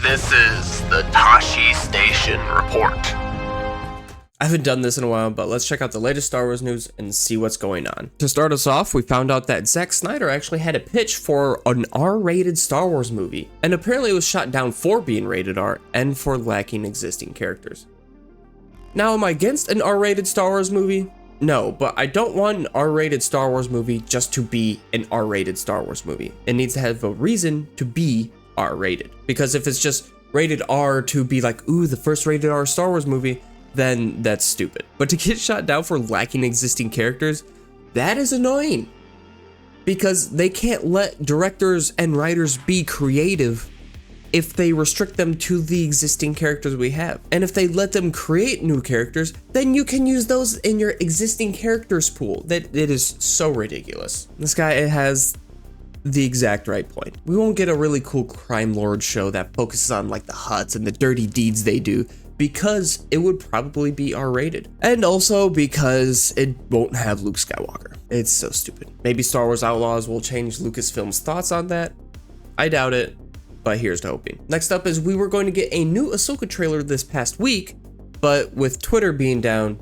This is the Tosche Station Report. I haven't done this in a while, but let's check out the latest Star Wars news and see what's going on. To start us off, we found out that Zack Snyder actually had a pitch for an R-rated Star Wars movie, and apparently it was shot down for being rated R and for lacking existing characters. Now, am I against an R-rated Star Wars movie? No, but I don't want an R-rated Star Wars movie just to be an R-rated Star Wars movie. It needs to have a reason to be R-rated, because if it's just rated R to be like, ooh, the first rated R Star Wars movie, then that's stupid. But to get shot down for lacking existing characters, that is annoying. Because they can't let directors and writers be creative if they restrict them to the existing characters we have. And if they let them create new characters, then you can use those in your existing characters pool. That it is so ridiculous. This guy has the exact right point. We won't get a really cool crime lord show that focuses on like the Hutts and the dirty deeds they do, because it would probably be R-rated. And also because it won't have Luke Skywalker. It's so stupid. Maybe Star Wars Outlaws will change Lucasfilm's thoughts on that. I doubt it, but here's to hoping. Next up is we were going to get a new Ahsoka trailer this past week, but with Twitter being down,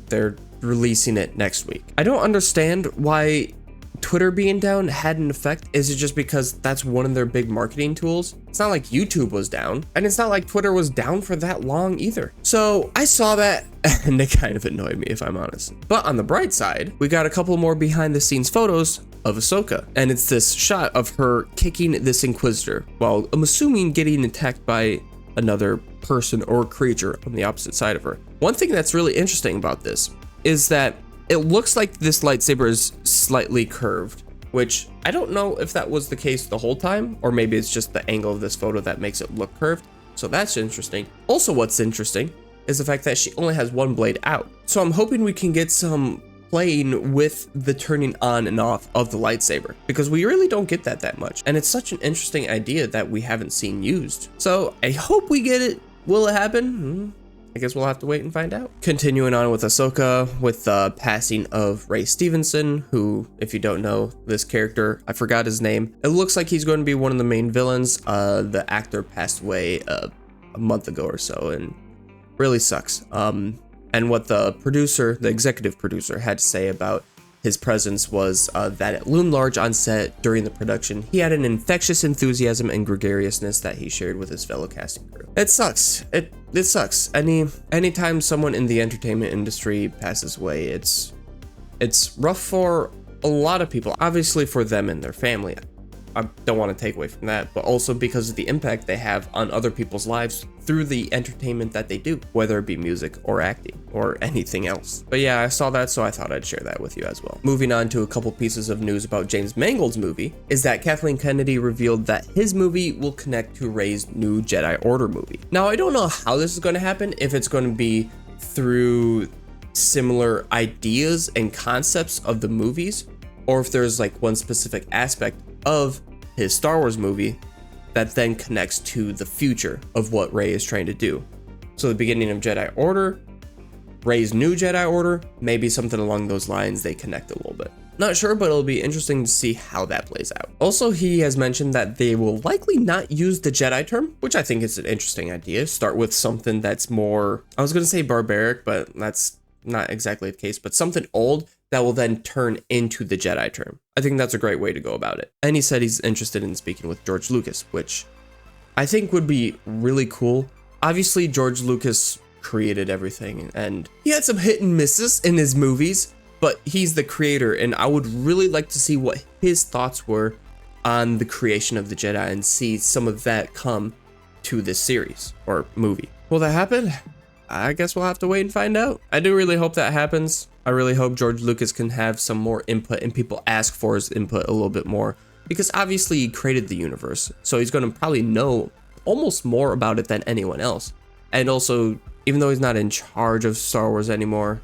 they're releasing it next week. I don't understand why Twitter being down had an effect. Is it just because that's one of their big marketing tools? It's not like YouTube was down, and it's not like Twitter was down for that long either. So I saw that and it kind of annoyed me, if I'm honest. But on the bright side, we got a couple more behind the scenes photos of Ahsoka, and it's this shot of her kicking this Inquisitor while I'm assuming getting attacked by another person or creature on the opposite side of her. One thing that's really interesting about this is that it looks like this lightsaber is slightly curved, which I don't know if that was the case the whole time, or maybe it's just the angle of this photo that makes it look curved. So that's interesting. Also, what's interesting is the fact that she only has one blade out. So I'm hoping we can get some playing with the turning on and off of the lightsaber, because we really don't get that much. And it's such an interesting idea that we haven't seen used. So I hope we get it. Will it happen? I guess we'll have to wait and find out. Continuing on with Ahsoka, with the passing of Ray Stevenson, who, if you don't know this character, I forgot his name. It looks like he's going to be one of the main villains. The actor passed away a month ago or so, and really sucks. And what the producer, the executive producer, had to say about his presence was that it loomed large on set during the production. He had an infectious enthusiasm and gregariousness that he shared with his fellow casting crew. It sucks. It sucks. Anytime someone in the entertainment industry passes away, it's rough for a lot of people. Obviously for them and their family. I don't want to take away from that, but also because of the impact they have on other people's lives through the entertainment that they do, whether it be music or acting or anything else. But yeah, I saw that, so I thought I'd share that with you as well. Moving on to a couple pieces of news about James Mangold's movie, is that Kathleen Kennedy revealed that his movie will connect to Rey's new Jedi Order movie. Now, I don't know how this is going to happen, if it's going to be through similar ideas and concepts of the movies, or if there's like one specific aspect of his Star Wars movie that then connects to the future of what Rey is trying to do. So the beginning of Jedi Order, Rey's new Jedi Order, maybe something along those lines, they connect a little bit. Not sure, but it'll be interesting to see how that plays out. Also, he has mentioned that they will likely not use the Jedi term, which I think is an interesting idea. Start with something that's more, I was going to say barbaric, but that's not exactly the case, but something old that will then turn into the Jedi term. I think that's a great way to go about it. And he said he's interested in speaking with George Lucas, which I think would be really cool. Obviously, George Lucas created everything, and he had some hit and misses in his movies, but he's the creator, and I would really like to see what his thoughts were on the creation of the Jedi and see some of that come to this series or movie. Will that happen? I guess we'll have to wait and find out. I do really hope that happens. I really hope George Lucas can have some more input and people ask for his input a little bit more, because obviously he created the universe, so he's going to probably know almost more about it than anyone else. And also, even though he's not in charge of Star Wars anymore,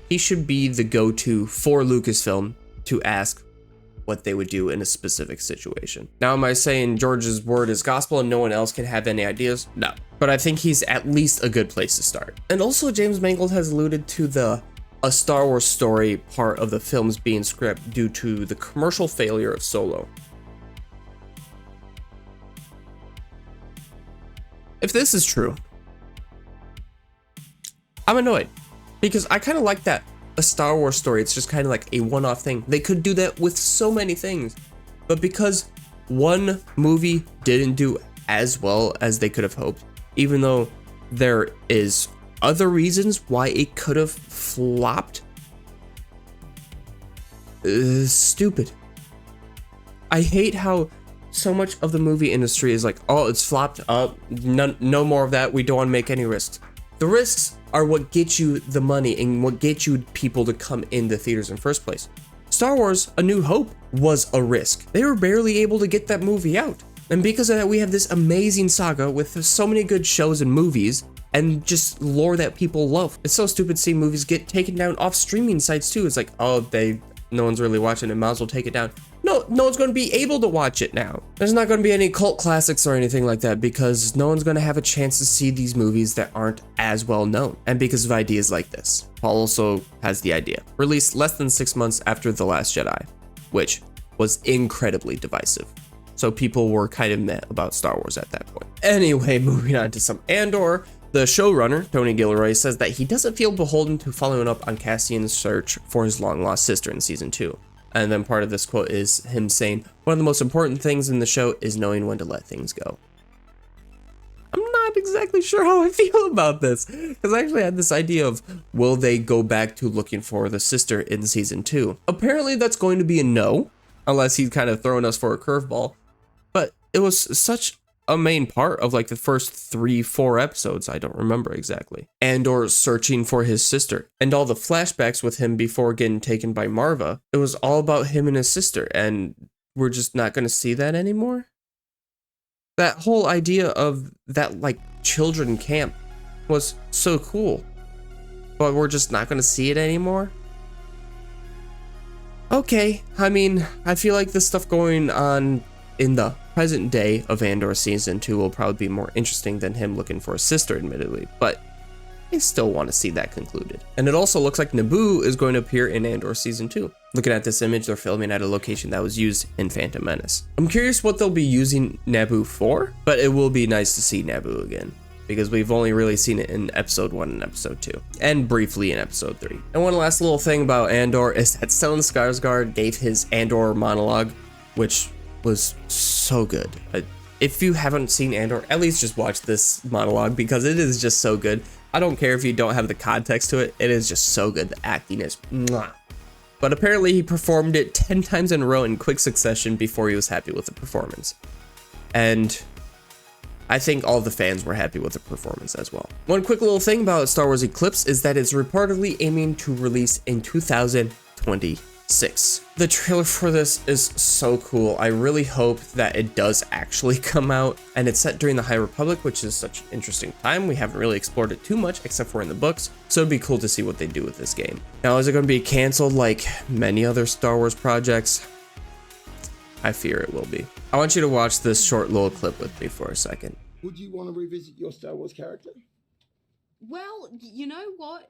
he should be the go-to for Lucasfilm to ask what they would do in a specific situation. Now, am I saying George's word is gospel and no one else can have any ideas? No. But I think he's at least a good place to start. And also, James Mangold has alluded to a Star Wars story part of the films being scrapped due to the commercial failure of Solo. If this is true, I'm annoyed because I kind of like that a Star Wars story. It's just kind of like a one-off thing. They could do that with so many things, but because one movie didn't do as well as they could have hoped, even though there is other reasons why it could have flopped, stupid. I hate how so much of the movie industry is like, oh, it's flopped up, no more of that, we don't want to make any risks. The risks are what get you the money and what get you people to come into theaters in the first place. Star Wars A New Hope was a risk. They were barely able to get that movie out. And because of that, we have this amazing saga with so many good shows and movies and just lore that people love. It's so stupid seeing movies get taken down off streaming sites too. It's like, oh, no one's really watching it, might as well take it down. No one's going to be able to watch it now. There's not going to be any cult classics or anything like that because no one's going to have a chance to see these movies that aren't as well known. And because of ideas like this. Paul also has the idea. Released less than 6 months after The Last Jedi, which was incredibly divisive. So people were kind of meh about Star Wars at that point. Anyway, moving on to some Andor. The showrunner, Tony Gilroy, says that he doesn't feel beholden to following up on Cassian's search for his long-lost sister in season 2. And then part of this quote is him saying, one of the most important things in the show is knowing when to let things go. I'm not exactly sure how I feel about this, because I actually had this idea of, will they go back to looking for the sister in season 2? Apparently that's going to be a no, unless he's kind of throwing us for a curveball. But it was such a main part of like the first 3-4 episodes, I don't remember exactly. Andor searching for his sister and all the flashbacks with him before getting taken by Marva. It was all about him and his sister, and we're just not going to see that anymore. That whole idea of that like children camp was so cool, but we're just not going to see it anymore. Okay, I mean, I feel like the stuff going on in the present day of Andor season 2 will probably be more interesting than him looking for a sister, admittedly, but I still want to see that concluded. And it also looks like Naboo is going to appear in Andor season 2. Looking at this image, they're filming at a location that was used in Phantom Menace. I'm curious what they'll be using Naboo for, but it will be nice to see Naboo again, because we've only really seen it in episode 1 and episode 2, and briefly in episode 3. And one last little thing about Andor is that Stellan Skarsgård gave his Andor monologue, which was so good. If you haven't seen Andor, at least just watch this monologue because it is just so good. I don't care if you don't have the context to it, it is just so good. The acting is mwah. But apparently he performed it 10 times in a row in quick succession before he was happy with the performance. And I think all the fans were happy with the performance as well. One quick little thing about Star Wars Eclipse is that it's reportedly aiming to release in 2026. The trailer for this is so cool. I really hope that it does actually come out, and it's set during the High Republic, which is such an interesting time. We haven't really explored it too much except for in the books, so it'd be cool to see what they do with this game. Now, is it going to be canceled like many other Star Wars projects? I fear it will be. I want you to watch this short little clip with me for a second. Would you want to revisit your Star Wars character? Well, you know what?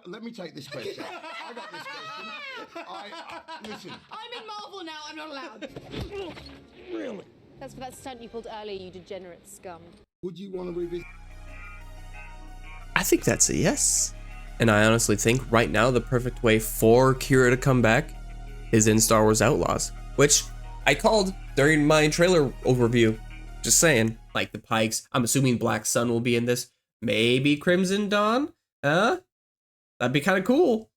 Let me take this question. I got this question. Listen. I'm in Marvel now. I'm not allowed. Really? That's for that stunt you pulled earlier, you degenerate scum. Would you want to revisit? I think that's a yes. And I honestly think right now the perfect way for Qi'ra to come back is in Star Wars Outlaws, which I called during my trailer overview. Just saying, like the Pikes. I'm assuming Black Sun will be in this. Maybe Crimson Dawn? Huh? That'd be kind of cool.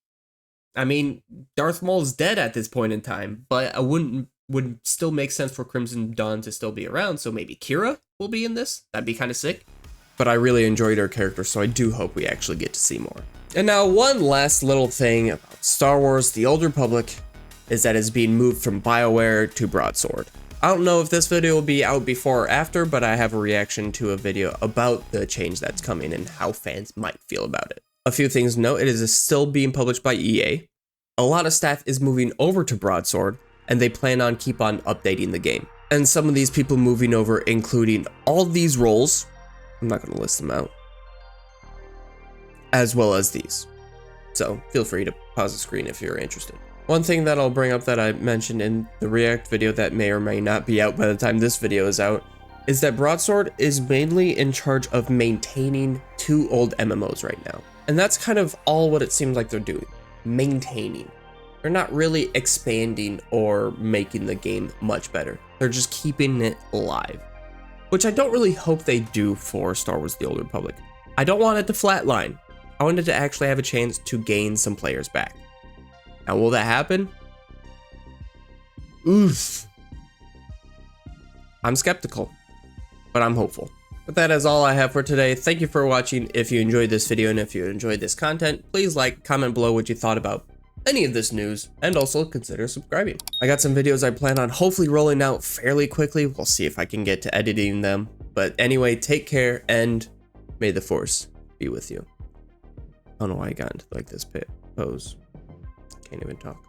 I mean, Darth Maul's dead at this point in time, but I would still make sense for Crimson Dawn to still be around, so maybe Qi'ra will be in this. That'd be kind of sick. But I really enjoyed her character, so I do hope we actually get to see more. And now one last little thing about Star Wars The Old Republic is that it's being moved from Bioware to Broadsword. I don't know if this video will be out before or after, but I have a reaction to a video about the change that's coming and how fans might feel about it. A few things to note, it is still being published by EA. A lot of staff is moving over to Broadsword, and they plan on keep on updating the game. And some of these people moving over, including all these roles, I'm not going to list them out, as well as these. So feel free to pause the screen if you're interested. One thing that I'll bring up that I mentioned in the React video that may or may not be out by the time this video is out is that Broadsword is mainly in charge of maintaining 2 old MMOs right now. And that's kind of all what it seems like they're doing, maintaining. They're not really expanding or making the game much better. They're just keeping it alive, which I don't really hope they do for Star Wars The Old Republic. I don't want it to flatline. I want it to actually have a chance to gain some players back. Now, will that happen? Oof. I'm skeptical, but I'm hopeful. But that is all I have for today. Thank you for watching. If you enjoyed this video and if you enjoyed this content, please like, comment below what you thought about any of this news, and also consider subscribing. I got some videos I plan on hopefully rolling out fairly quickly. We'll see if I can get to editing them. But anyway, take care and may the Force be with you. I don't know why I got into like this pose. Can't even talk.